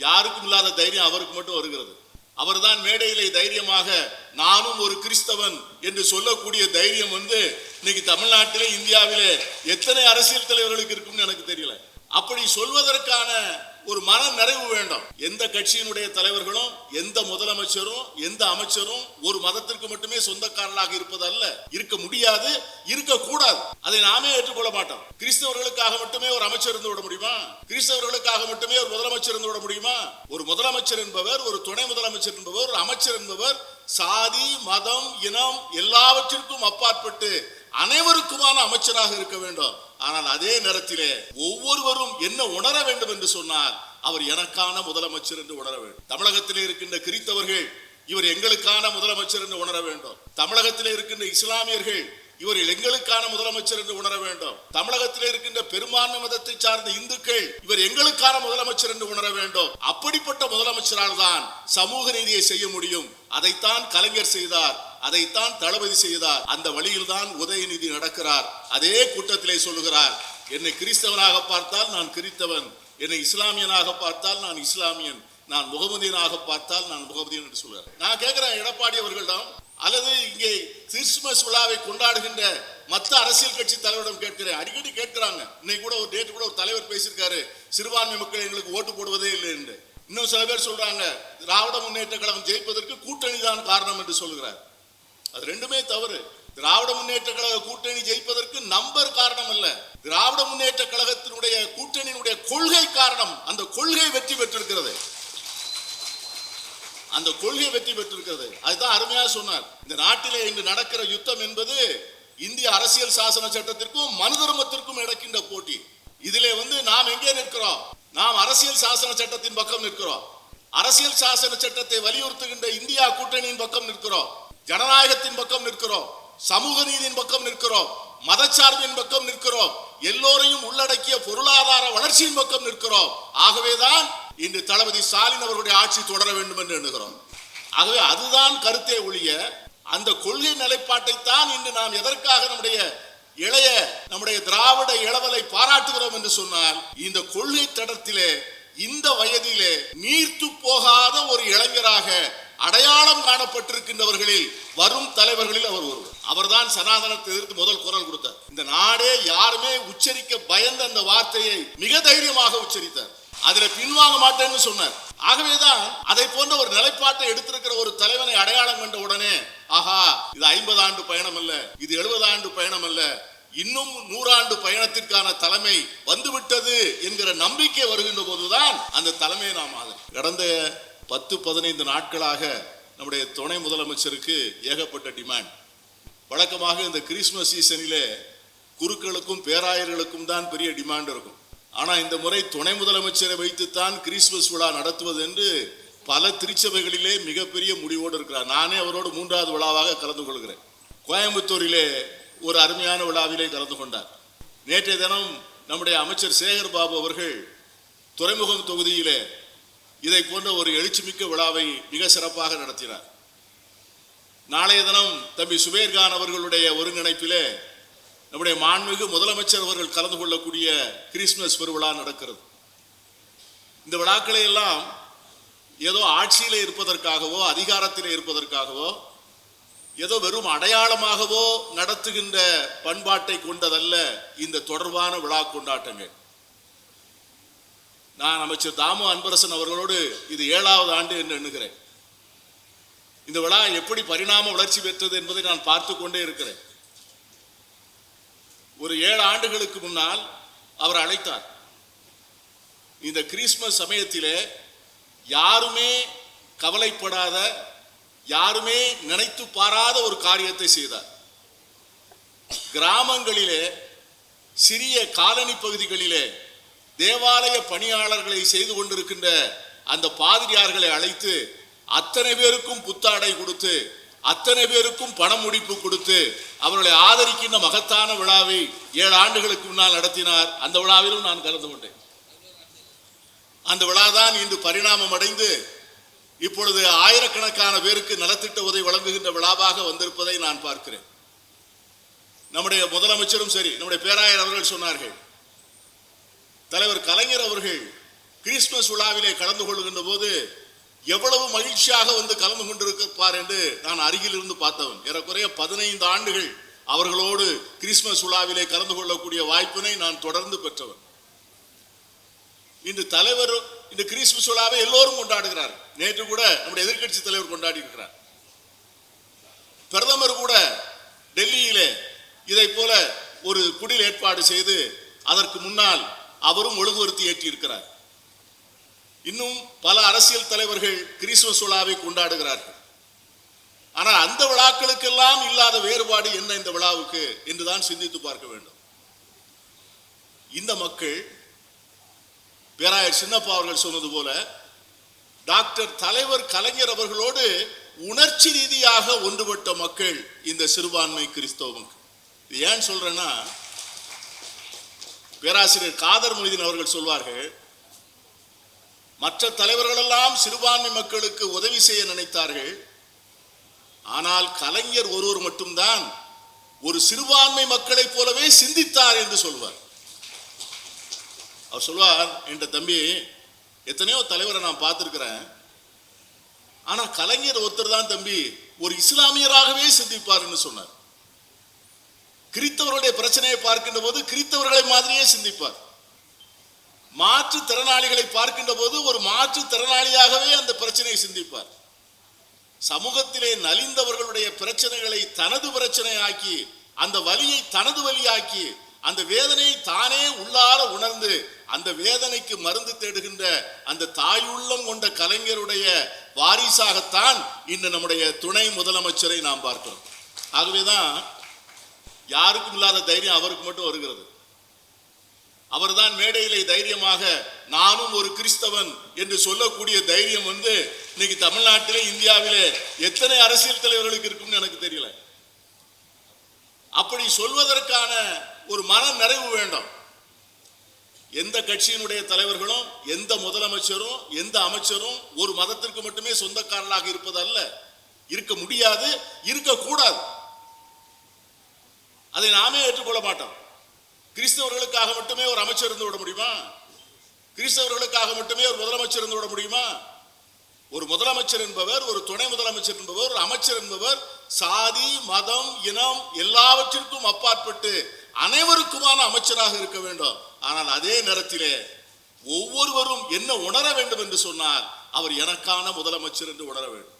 யாருக்கும் இல்லாத தைரியம் அவருக்கு மட்டும் வருகிறது. அவர்தான் மேடையிலே தைரியமாக நானும் ஒரு கிறிஸ்தவன் என்று சொல்லக்கூடிய தைரியம் இன்னைக்கு தமிழ்நாட்டிலே இந்தியாவிலே எத்தனை அரசியல் தலைவர்களுக்கு இருக்கும்னு எனக்கு தெரியல. அப்படி சொல்வதற்கான ஒரு மன நிறைவு வேண்டும். எந்த கட்சியினுடைய தலைவர்களும் எந்த முதலமைச்சரும் எந்த அமைச்சரும் ஒரு மதத்திற்கு மட்டுமே சொந்தக்காரர்களாக இருப்பதல்ல, இருக்க முடியாது, இருக்கக்கூடாது. அதை நாமே ஏற்றுக்கொள்ள மாட்டோம். கிறிஸ்தவர்களுக்காக மட்டுமே ஒரு அமைச்சர் இருந்து விட முடியுமா? கிறிஸ்தவர்களுக்காக மட்டுமே ஒரு முதலமைச்சர் இருந்து விட முடியுமா? ஒரு முதலமைச்சர் என்பவர், ஒரு துணை முதலமைச்சர் என்பவர், ஒரு அமைச்சர் என்பவர் சாதி மதம் இனம் எல்லாவற்றிற்கும் அப்பாற்பட்டு அனைவருக்குமான அமைச்சராக இருக்க வேண்டும். ஆனால் அதே நேரத்திலே ஒவ்வொருவரும் என்ன உணர வேண்டும் என்று சொன்னால் அவர் எனக்கான முதலமைச்சர் என்று உணர வேண்டும். தமிழகத்திலே இருக்கின்ற கிறிஸ்தவர்கள் இவர் எங்களுக்கான முதலமைச்சர் என்று உணர வேண்டும். தமிழகத்திலே இருக்கின்ற இஸ்லாமியர்கள் இவர் எங்களுக்கான முதலமைச்சர் என்று உணர வேண்டும். தமிழகத்திலே இருக்கின்ற பெரும்பான்மை மதத்தை சார்ந்த இந்துக்கள் இவர் எங்களுக்கான முதலமைச்சர் என்று உணர வேண்டும். அப்படிப்பட்ட முதலமைச்சரால் தான் சமூக நீதியை செய்ய முடியும். அதைத்தான் கலைஞர் செய்தார், அதைத்தான் தளபதி செய்தார். அந்த வழியில் தான் உதயநிதி நடக்கிறார். அதே கூட்டத்திலே சொல்லுகிறார், என்னை கிறிஸ்தவனாக பார்த்தால் நான் கிறிஸ்தவன், என்னை இஸ்லாமியனாக பார்த்தால் நான் இஸ்லாமியன், நான் முகமதியனாக பார்த்தால் நான் முகமதியன் என்று சொல்றார். நான் கேட்கிறேன் எடப்பாடி அவர்களிடம் அல்லது இங்கே கிறிஸ்துமஸ் விழாவை கொண்டாடுகின்ற மற்ற அரசியல் கட்சி தலைவரிடம் கேட்கிறேன். அடிக்கடி கேட்கிறாங்க. இன்னைக்கு கூட ஒரு டேட் கூட ஒரு தலைவர் பேசியிருக்காரு, சிறுபான்மை மக்கள் எங்களுக்கு ஓட்டு போடுவதே இல்லை என்று. இன்னும் சில பேர் சொல்றாங்க திராவிட முன்னேற்ற கழகம் ஜெயிப்பதற்கு கூட்டணி தான் காரணம் என்று சொல்கிறார். அது ரெண்டுமே தவறு. திராவிட முன்னேற்ற கழக கூட்டணி ஜெயிப்பதற்கு நம்பர் காரணம் அல்ல, திராவிட முன்னேற்ற கழகத்தினுடைய கூட்டணியினுடைய கொள்கை காரணம். அந்த கொள்கை வெற்றி பெற்றிருக்கிறது, அந்த கொள்கை வெற்றி பெற்றிருக்கிறது. அதுதான் அருமையாக சொன்னார். இந்த நாட்டிலே இன்று நடக்கிற யுத்தம் என்பது இந்திய அரசியல் சாசன சட்டத்திற்கும் மனு தர்மத்திற்கும் நடக்கின்ற போட்டி. இதிலே நாம் எங்கே நிற்கிறோம்? நாம் அரசியல் சாசன சட்டத்தின் பக்கம் நிற்கிறோம். அரசியல் சாசன சட்டத்தை வலியுறுத்துகின்ற இந்தியா கூட்டணியின் பக்கம் நிற்கிறோம், ஜனநாயகத்தின் பக்கம் நிற்கிறோம், சமூக நீதியின் பக்கம் நிற்கிறோம், மதச்சார்பின் பக்கம் நிற்கிறோம், எல்லோரையும் உள்ளடக்கிய பொருளாதார வளர்ச்சியின் பக்கம் நிற்கிறோம். ஆகவேதான் இன்று தளபதி ஸ்டாலின் அவர்களுடைய ஆட்சி தொடர வேண்டும் என்று எண்ணுகிறோம். ஆகவே அதுதான் கருத்தே ஒழிய அந்த கொள்கை நிலைப்பாட்டை தான் இன்று நாம் எதற்காக நம்முடைய திராவிட இளவலை பாராட்டுகிறோம் என்று சொன்னால், இந்த கொள்கை தடத்திலே இந்த வயதிலே நீர்த்து போகாத ஒரு இளைஞராக அடையாளம் காணப்பட்டிருக்கின்றவர்களில் வரும் தலைவர்களில் அவர் ஒருவர். அவர்தான் சனாதனத்தை எதிர்த்து முதல் குரல் கொடுத்தார். இந்த நாடே யாருமே உச்சரிக்க பயந்த அந்த வார்த்தையை மிக தைரியமாக உச்சரித்தார். அதுல பின்வாங்க மாட்டேன்னு சொன்னார். ஆகவேதான் அதை போன்ற ஒரு நிலைப்பாட்டை எடுத்திருக்கிற ஒரு தலைவனை அடையாளம் கண்ட உடனே ஆஹா, இது 50 ஆண்டு பயணம் அல்ல, இது 70 ஆண்டு பயணம் அல்ல, இன்னும் 100 ஆண்டு பயணத்திற்கான தலைமை வந்துவிட்டது என்கிற நம்பிக்கை வருகின்ற போதுதான் அந்த தலைமையை நாம் கடந்த 10-15 நாட்களாக நம்முடைய துணை முதலமைச்சருக்கு ஏகப்பட்ட டிமாண்ட். வழக்கமாக இந்த கிறிஸ்துமஸ் சீசனிலே குருக்களுக்கும் பேராயர்களுக்கும் தான் பெரிய டிமாண்ட் இருக்கும். ஆனால் இந்த முறை துணை முதலமைச்சரை வைத்துத்தான் கிறிஸ்துமஸ் விழா நடத்துவது என்று பல திருச்சபைகளிலே மிகப்பெரிய முடிவோடு இருக்கிறார். நானே அவரோடு 3வது விழாவாக கலந்து கொள்கிறேன். கோயம்புத்தூரிலே ஒரு அருமையான விழாவிலே கலந்து கொண்டார். நேற்றைய தினம் நம்முடைய அமைச்சர் சேகர் பாபு அவர்கள் துறைமுகம் தொகுதியிலே இதை போன்ற ஒரு எழுச்சிமிக்க விழாவை மிக சிறப்பாக நடத்தினார். நாளைய தினம் தம்பி சுபேர்கான் அவர்களுடைய ஒருங்கிணைப்பிலே நம்முடைய மாண்புமிகு முதலமைச்சர் அவர்கள் கலந்து கொள்ளக்கூடிய கிறிஸ்துமஸ் பெருவிழா நடக்கிறது. இந்த விழாக்களை எல்லாம் ஏதோ ஆட்சியிலே இருப்பதற்காகவோ அதிகாரத்திலே இருப்பதற்காகவோ ஏதோ வெறும் அடையாளமாகவோ நடத்துகின்ற பண்பாட்டை கொண்டதல்ல இந்த தொடர்பான விழா கொண்டாட்டங்கள். நான் அமைச்சர் தாமு அன்பரசன் அவர்களோடு இது 7வது ஆண்டு என்று எண்ணுகிறேன். இந்த விழா எப்படி பரிணாம வளர்ச்சி பெற்றது என்பதை நான் பார்த்து கொண்டே இருக்கிறேன். ஒரு 7 ஆண்டுகளுக்கு முன்னால் அவர் அழைத்தார். இந்த கிறிஸ்துமஸ் சமயத்திலே யாருமே கவலைப்படாத, யாருமே நினைத்து பாராத ஒரு காரியத்தை செய்தார். கிராமங்களிலே சிறிய காலனி பகுதிகளிலே தேவாலய பணியாளர்களை செய்து கொண்டிருக்கின்ற அந்த பாதிரியார்களை அழைத்து அத்தனை பேருக்கும் புத்தாடை கொடுத்து அத்தனை பேருக்கும் பண முடிப்பு கொடுத்து அவர்களை ஆதரிக்கின்ற மகத்தான விழாவை 7 ஆண்டுகளுக்கு முன்னால் நடத்தினார். அந்த விழாவிலும் நான் கலந்து கொண்டேன். அந்த விழாதான் இன்று பரிணாமம் அடைந்து இப்பொழுது ஆயிரக்கணக்கான பேருக்கு நலத்திட்ட உதவி வழங்குகின்ற விழாவாக வந்திருப்பதை நான் பார்க்கிறேன். நம்முடைய முதலமைச்சரும் சரி, நம்முடைய பேராயர் அவர்கள் சொன்னார்கள், தலைவர் கலைஞர் அவர்கள் கிறிஸ்துமஸ் விழாவிலே கலந்து கொள்கின்ற போது எவ்வளவு மகிழ்ச்சியாக வந்து கலந்து கொண்டிருப்பார் என்று நான் அருகில் இருந்து பார்த்தவன். ஏறக்குறைய 15 ஆண்டுகள் அவர்களோடு கிறிஸ்துமஸ் விழாவிலே கலந்து கொள்ளக்கூடிய வாய்ப்பினை நான் தொடர்ந்து பெற்றவன். இன்று தலைவர் இந்த கிறிஸ்துமஸ் விழாவை எல்லோரும் கொண்டாடுகிறார். நேற்று கூட நம்முடைய எதிர்க்கட்சி தலைவர் கொண்டாடி இருக்கிறார். பிரதமர் கூட டெல்லியிலே இதை போல ஒரு குடில் ஏற்பாடு செய்து அதற்கு முன்னால் அவரும் ஒழுங்குபடுத்தி ஏற்றி இருக்கிறார். இன்னும் பல அரசியல் தலைவர்கள் கிறிஸ்துமஸ் விழாவை கொண்டாடுகிறார்கள். ஆனால் அந்த விழாக்களுக்கெல்லாம் இல்லாத வேறுபாடு என்ன இந்த விழாவுக்கு என்றுதான் சிந்தித்து பார்க்க வேண்டும். இந்த மக்கள் பேராயர் சின்னப்பா அவர்கள் சொன்னது போல டாக்டர் தலைவர் கலைஞர் அவர்களோடு உணர்ச்சி ரீதியாக ஒன்றுபட்ட மக்கள் இந்த சிறுபான்மை கிறிஸ்தவ மக்கள். இது ஏன் சொல்றேன்னா, பேராசிரியர் காதர் மொய்தீன் அவர்கள் சொல்வார்கள், மற்ற தலைவர்கள் எல்லாம் சிறுபான்மை மக்களுக்கு உதவி செய்ய நினைத்தார்கள், ஆனால் கலைஞர் ஒருவர் மட்டும்தான் ஒரு சிறுபான்மை மக்களைப் போலவே சிந்தித்தார் என்று சொல்வார். அவர் சொல்வார், என்ற தம்பி எத்தனையோ தலைவரை நான் பார்த்திருக்கிறேன், ஆனா கலைஞர் ஒருத்தர் தான் தம்பி ஒரு இஸ்லாமியராகவே சிந்திப்பார் என்று சொன்னார். கிறிஸ்தவர்களுடைய பிரச்சனையை பார்க்கின்ற போது கிறிஸ்தவர்களை மாதிரியே சிந்திப்பார். மாற்று திறனாளிகளை பார்க்கின்ற போது ஒரு மாற்று திறனாளியாகவே அந்த பிரச்சனையை சிந்திப்பார். சமூகத்திலே நலிந்தவர்களுடைய பிரச்சனைகளை தனது பிரச்சனையாக்கி, அந்த வலியை தனது வலியாக்கி, அந்த வேதனையை தானே உள்ளார உணர்ந்து அந்த வேதனைக்கு மருந்து தேடுகின்ற அந்த தாயுள்ளம் கொண்ட கலைஞருடைய வாரிசாகத்தான் இன்று நம்முடைய துணை முதலமைச்சரை நாம் பார்க்கிறோம். ஆகவேதான் யாருக்கும் இல்லாத தைரியம் அவருக்கு மட்டும் வருகிறது. அவர்தான் மேடையிலே தைரியமாக நானும் ஒரு கிறிஸ்தவன் என்று சொல்லக்கூடிய தைரியம் வந்து இன்னைக்கு தமிழ்நாட்டிலே இந்தியாவிலே எத்தனை அரசியல் தலைவர்களுக்கு இருக்கும்னு எனக்கு தெரியல. அப்படி சொல்வதற்கான ஒரு மன நிறைவு வேண்டும். எந்த கட்சியினுடைய தலைவர்களும் எந்த முதலமைச்சரும் எந்த அமைச்சரும் ஒரு மதத்திற்கு மட்டுமே சொந்தக்காரர்களாக இருப்பது அல்ல, இருக்க முடியாது, இருக்கக்கூடாது. அதை நாமே ஏற்றுக்கொள்ள மாட்டோம். கிறிஸ்தவர்களுக்காக மட்டுமே ஒரு அமைச்சர் இருந்து விட முடியுமா? கிறிஸ்தவர்களுக்காக மட்டுமே ஒரு முதலமைச்சர் இருந்து விட முடியுமா? ஒரு முதலமைச்சர் என்பவர், ஒரு துணை முதலமைச்சர் என்பவர், ஒரு அமைச்சர் என்பவர் சாதி மதம் இனம் எல்லாவற்றிற்கும் அப்பாற்பட்டு அனைவருக்குமான அமைச்சராக இருக்க வேண்டும். ஆனால் அதே நேரத்திலே ஒவ்வொருவரும் என்ன உணர வேண்டும் என்று சொன்னால் அவர் எனக்கான முதலமைச்சர் என்று உணர வேண்டும்.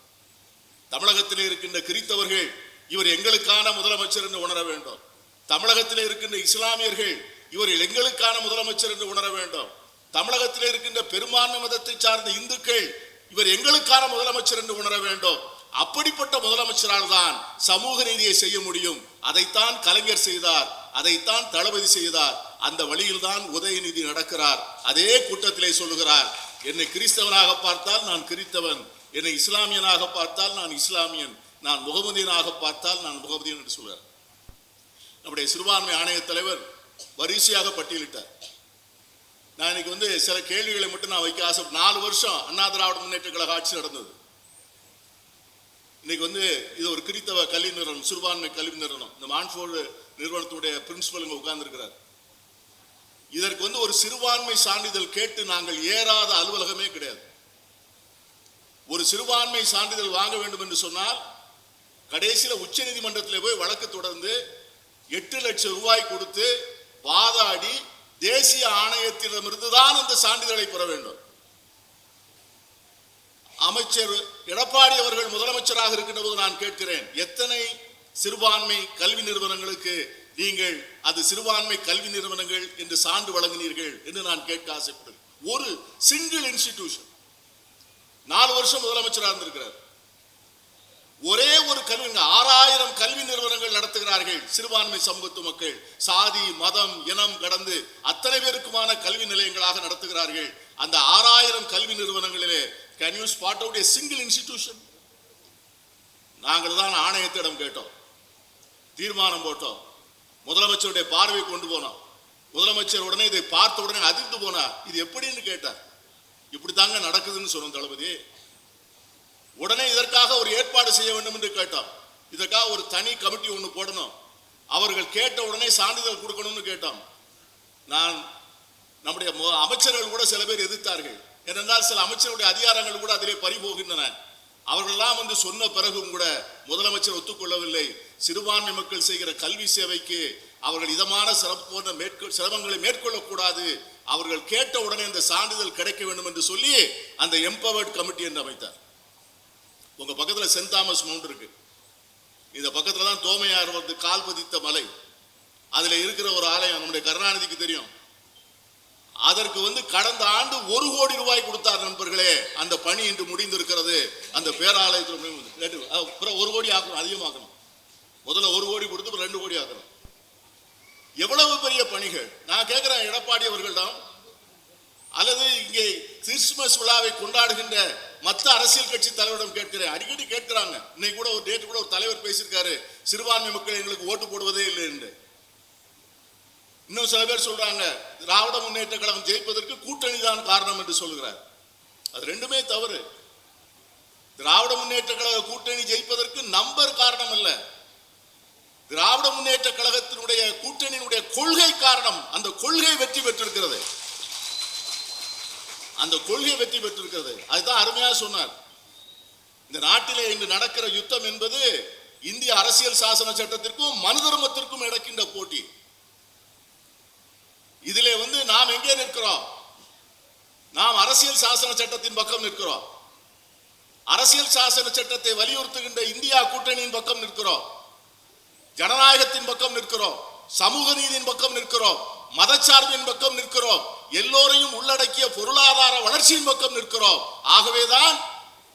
தமிழகத்திலே இருக்கின்ற கிறிஸ்தவர்கள் இவர் எங்களுக்கான முதலமைச்சர் என்று உணர வேண்டும். தமிழகத்திலே இருக்கின்ற இஸ்லாமியர்கள் இவர் எங்களுக்கான முதலமைச்சர் என்று உணர வேண்டும். தமிழகத்திலே இருக்கின்ற பெரும்பான்மை மதத்தை சார்ந்த இந்துக்கள் இவர் எங்களுக்கான முதலமைச்சர் என்று உணர வேண்டும். அப்படிப்பட்ட முதலமைச்சரால் தான் சமூக நீதியை செய்ய முடியும். அதைத்தான் கலைஞர் செய்தார், அதைத்தான் தளபதி செய்தார். அந்த வழியில் தான் உதயநிதி நடக்கிறார். அதே கூட்டத்திலே சொல்லுகிறார், என்னை கிறிஸ்தவனாக பார்த்தால் நான் கிறிஸ்தவன், என்னை இஸ்லாமியனாக பார்த்தால் நான் இஸ்லாமியன், நான் முகமதியனாக பார்த்தால் நான் முகமதியன் என்று சொல்கிறார். நம்முடைய சிறுபான்மை ஆணைய தலைவர் வரிசையாக பட்டியலிட்டார். நான் இன்னைக்கு வந்து சில கேள்விகளை மட்டும் நான் வைக்க ஆசை. 4 வருஷம் அண்ணா திராவிட முன்னேற்ற கழக ஆட்சி நடந்தது. இன்னைக்கு வந்து இது ஒரு கிறிஸ்தவ கல்வி நிறுவனம், சிறுபான்மை கல்வி நிறுவனம். இந்த மான்ஃபோர்டு நிறுவனத்துடைய பிரின்சிபல் இங்க உட்கார்ந்துருக்கிறார். இதற்கு வந்து ஒரு சிறுபான்மை சான்றிதழ் கேட்டு நாங்கள் ஏறாத அலுவலகமே கிடையாது. ஒரு சிறுபான்மை சான்றிதழ் வாங்க வேண்டும் என்று சொன்னால் கடைசியில் உச்ச நீதிமன்றத்தில் போய் வழக்கு தொடர்ந்து 8 லட்சம் ரூபாய் கொடுத்து வாதாடி தேசிய ஆணையத்திடமிருந்து தான் அந்த சான்றிதழை பெற வேண்டும். அமைச்சர் எடப்பாடி அவர்கள் முதலமைச்சராக இருக்கின்ற போது நான் கேட்கிறேன், எத்தனை சிறுபான்மை கல்வி நிறுவனங்களுக்கு நீங்கள் அது சிறுபான்மை கல்வி நிறுவனங்கள் என்று சான்று வழங்கினீர்கள் என்று நான் கேட்க ஆசைப்படுகிறேன். ஒரு சிங்கிள் இன்ஸ்டிடியூஷன் 4 வருஷம் முதலமைச்சராக இருந்திருக்கிறார். ஒரே ஒரு கல்வி 6000 கல்வி நிறுவனங்கள் நடத்துகிறார்கள். சிறுபான்மை சமூகத்து மக்கள் சாதி மதம் இனம் கடந்து அத்தனை பேருக்குமான கல்வி நிலையங்களாக நடத்துகிறார்கள். அந்த 6000 கல்வி நிறுவனங்களிலே can you spot out a single institution? நாங்கள் தான் ஆணையத்திடம் கேட்டோம், தீர்மானம் போட்டோம், முதலமைச்சருடைய பார்வை கொண்டு போனோம். முதலமைச்சர் உடனே இதை பார்த்த உடனே அதிர்ந்து போனார். இது எப்படின்னு கேட்டார். இப்படித்தாங்க நடக்குதுன்னு சொன்னோம் தளபதி. உடனே இதற்காக ஒரு ஏற்பாடு செய்ய வேண்டும் என்று கேட்டோம். இதற்காக ஒரு தனி கமிட்டி ஒன்று போடணும், அவர்கள் கேட்ட உடனே சான்றிதழ் கொடுக்கணும்னு கேட்டோம். நம்முடைய அமைச்சர்கள் கூட சில பேர் எதிர்த்தார்கள். ஏனென்றால் சில அமைச்சருடைய அதிகாரங்கள் கூட அதிலே பறிபோகின்றன. அவர்களெல்லாம் வந்து சொன்ன பிறகும் கூட முதலமைச்சர் ஒத்துக்கொள்ளவில்லை. சிறுபான்மை மக்கள் செய்கிற கல்வி சேவைக்கு அவர்கள் இதமான சிரமங்களை மேற்கொள்ளக்கூடாது, அவர்கள் கேட்ட உடனே இந்த சான்றிதழ் கிடைக்க வேண்டும் என்று சொல்லி அந்த எம்பவர்ட் கமிட்டி என்று அமைத்தார். உங்க பக்கத்துல சென்ட் தாமஸ் மவுண்ட் இருக்கு, இந்த பக்கத்துல தான் தோமையார் வந்து கால் பதித்த மலை, அதுல இருக்கிற ஒரு ஆலயம் நம்முடைய கருணாநிதிக்கு தெரியும். அதற்கு வந்து கடந்த ஆண்டு 1 கோடி ரூபாய் கொடுத்தார் நண்பர்களே. அந்த பணி இன்று முடிந்திருக்கிறது. அந்த பேராலயத்தில் 1 கோடி ஆக்கணும், அதிகமாக்கணும். முதல்ல 1 கோடி கொடுத்து 2 கோடி ஆக்கணும். எவ்வளவு பெரிய பணிகள். நான் கேட்கிறேன், எடப்பாடி அவர்களிடம் அல்லது இங்கே கிறிஸ்துமஸ் விழாவை கொண்டாடுகின்ற மற்ற அரசியல் கட்சி தலைவரிடம் கேட்கிறேன். அடிக்கடி கேட்கிறாங்க. இன்னைக்கு கூட ஒரு டேட் கூட ஒரு தலைவர் பேசியிருக்காரு, சிறுபான்மை மக்கள் எங்களுக்கு ஓட்டு போடுவதே இல்லை என்று. இன்னும் சில பேர் சொல்றாங்க திராவிட முன்னேற்ற கழகம் ஜெயிப்பதற்கு கூட்டணி தான் காரணம் என்று சொல்கிறார். அது ரெண்டுமே தவறு. திராவிட முன்னேற்ற கழக கூட்டணி ஜெயிப்பதற்கு நம்பர் காரணம் அல்ல, திராவிட முன்னேற்ற கழகத்தினுடைய கூட்டணியினுடைய கொள்கை காரணம். அந்த கொள்கை வெற்றி பெற்றிருக்கிறது, அந்த கொள்கை வெற்றி பெற்றிருக்கிறது. அதுதான் அருமையா சொன்னார். இந்த நாட்டிலே இன்று நடக்கிற யுத்தம் என்பது இந்திய அரசியல் சாசன சட்டத்திற்கும் மனு தர்மத்திற்கும் நடக்கின்ற போட்டி. இதிலே வந்து நாம் எங்கே நிற்கிறோம்? நாம் அரசியல் சாசன சட்டத்தின் பக்கம் நிற்கிறோம். அரசியல் சாசன சட்டத்தை வலியுறுத்துகின்ற இந்தியா கூட்டணியின் பக்கம் நிற்கிறோம். ஜனநாயகத்தின் பக்கம் நிற்கிறோம். சமூக நீதியின் பக்கம் நிற்கிறோம். மதச்சார்பின் பக்கம் நிற்கிறோம். எல்லோரையும் உள்ளடக்கிய பொருளாதார வளர்ச்சியின் பக்கம் நிற்கிறோம். ஆகவேதான்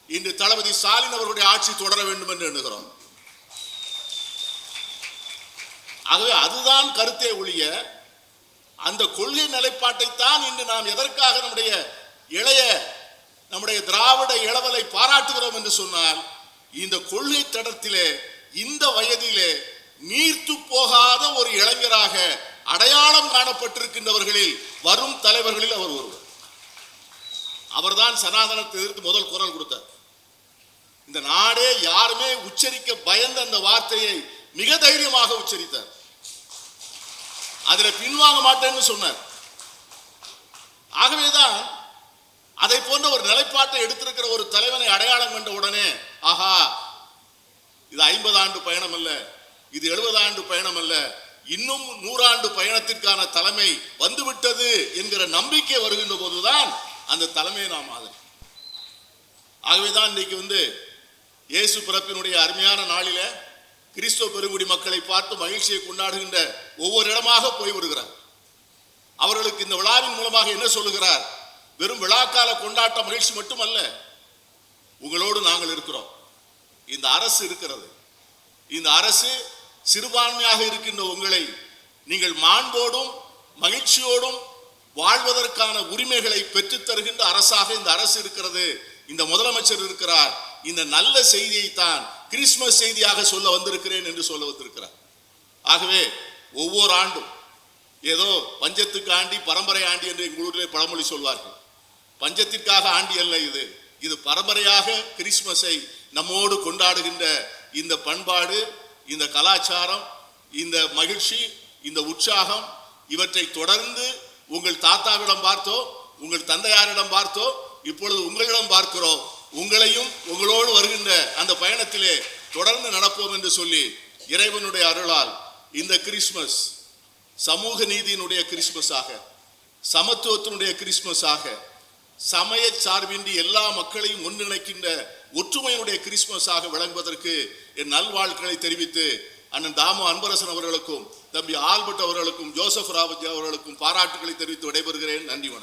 இன்று தளபதி ஸ்டாலின் அவர்களுடைய ஆட்சி தொடர வேண்டும் என்று எண்ணுகிறோம். ஆகவே அதுதான் கருத்தே ஒழிய அந்த கொள்கை நிலைப்பாட்டை தான் இன்று நாம் எதற்காக நம்முடைய திராவிட இளவலை பாராட்டுகிறோம் என்று சொன்னால், இந்த கொள்கை தடத்திலே இந்த வயதிலே நீர்த்து போகாத ஒரு இளைஞராக அடையாளம் காணப்பட்டிருக்கின்றவர்களில் வரும் தலைவர்களில் அவர் ஒருவர். அவர்தான் சனாதனத்தை எதிர்த்து முதல் குரல் கொடுத்தார். இந்த நாடே யாருமே உச்சரிக்க பயந்த அந்த வார்த்தையை மிக தைரியமாக உச்சரித்தார். அதில் பின்வாங்க மாட்டேன்னு சொன்னார். ஆகவேதான் அதை போன்ற ஒரு நிலைப்பாட்டை எடுத்திருக்கிற ஒரு தலைவனை அடையாளம் கண்ட உடனே, ஆஹா, இது 50 ஆண்டு பயணம் அல்ல, இது 70 ஆண்டு பயணம் அல்ல, இன்னும் 100 ஆண்டு பயணத்திற்கான தலைமை வந்துவிட்டது என்கிற நம்பிக்கை வருகின்ற போதுதான் அந்த தலைமையை நாம் ஆதரி. ஆகவேதான் இன்னைக்கு வந்து இயேசு பிறப்பினுடைய அருமையான நாளில கிறிஸ்துவ பெருங்குடி மக்களை பார்த்து மகிழ்ச்சியை கொண்டாடுகின்ற ஒவ்வொரு இடமாக போய் வருகிறார். அவர்களுக்கு இந்த விழாவின் மூலமாக என்ன சொல்லுகிறார்? வெறும் விழாக்கால கொண்டாட்ட மகிழ்ச்சி மட்டுமல்ல, உங்களோடு நாங்கள் இருக்கிறோம். இந்த அரசு இருக்கிறது. இந்த அரசு சிறுபான்மையாக இருக்கின்ற உங்களை நீங்கள் மாண்போடும் மகிழ்ச்சியோடும் வாழ்வதற்கான உரிமைகளை பெற்றுத் தருகின்ற அரசாக இந்த அரசு இருக்கிறது. இந்த முதலமைச்சர் இருக்கிறார். இந்த நல்ல செய்தியை தான் கிறிஸ்துமஸ் செய்தியாக சொல்ல வந்திருக்கிறேன் என்று சொல்ல வந்திருக்கிறார். ஆகவே ஒவ்வொரு ஆண்டும் ஏதோ பஞ்சத்துக்கு ஆண்டி பரம்பரை ஆண்டி என்று எங்களுடைய பழமொழி சொல்வார்கள். பஞ்சத்திற்காக ஆண்டி அல்ல, இது பரம்பரையாக கிறிஸ்துமஸை நம்மோடு கொண்டாடுகின்ற இந்த பண்பாடு, இந்த கலாச்சாரம், இந்த மகிழ்ச்சி, இந்த உற்சாகம், இவற்றை தொடர்ந்து உங்கள் தாத்தாவிடம் பார்த்தோ, உங்கள் தந்தையாரிடம் பார்த்தோ, இப்பொழுது உங்களிடம் பார்க்கிறோம். உங்களையும் உங்களோடு வருகின்ற அந்த பயணத்திலே தொடர்ந்து நடப்போம் என்று சொல்லி இறைவனுடைய அருளால் இந்த கிறிஸ்துமஸ் சமூக நீதியினுடைய கிறிஸ்துமஸாக, சமத்துவத்தினுடைய கிறிஸ்துமஸாக, சமய சார்பின்றி எல்லா மக்களையும் ஒன்றிணைக்கின்ற ஒற்றுமையினுடைய கிறிஸ்துமஸாக விளங்குவதற்கு என் நல்வாழ்த்துக்களை தெரிவித்து அண்ணன் தாமு அன்பரசன் அவர்களுக்கும் தம்பி ஆல்பர்ட் அவர்களுக்கும் ஜோசப் ராவத் அவர்களுக்கும் பாராட்டுகளை தெரிவித்து விடைபெறுகிறேன். நன்றி.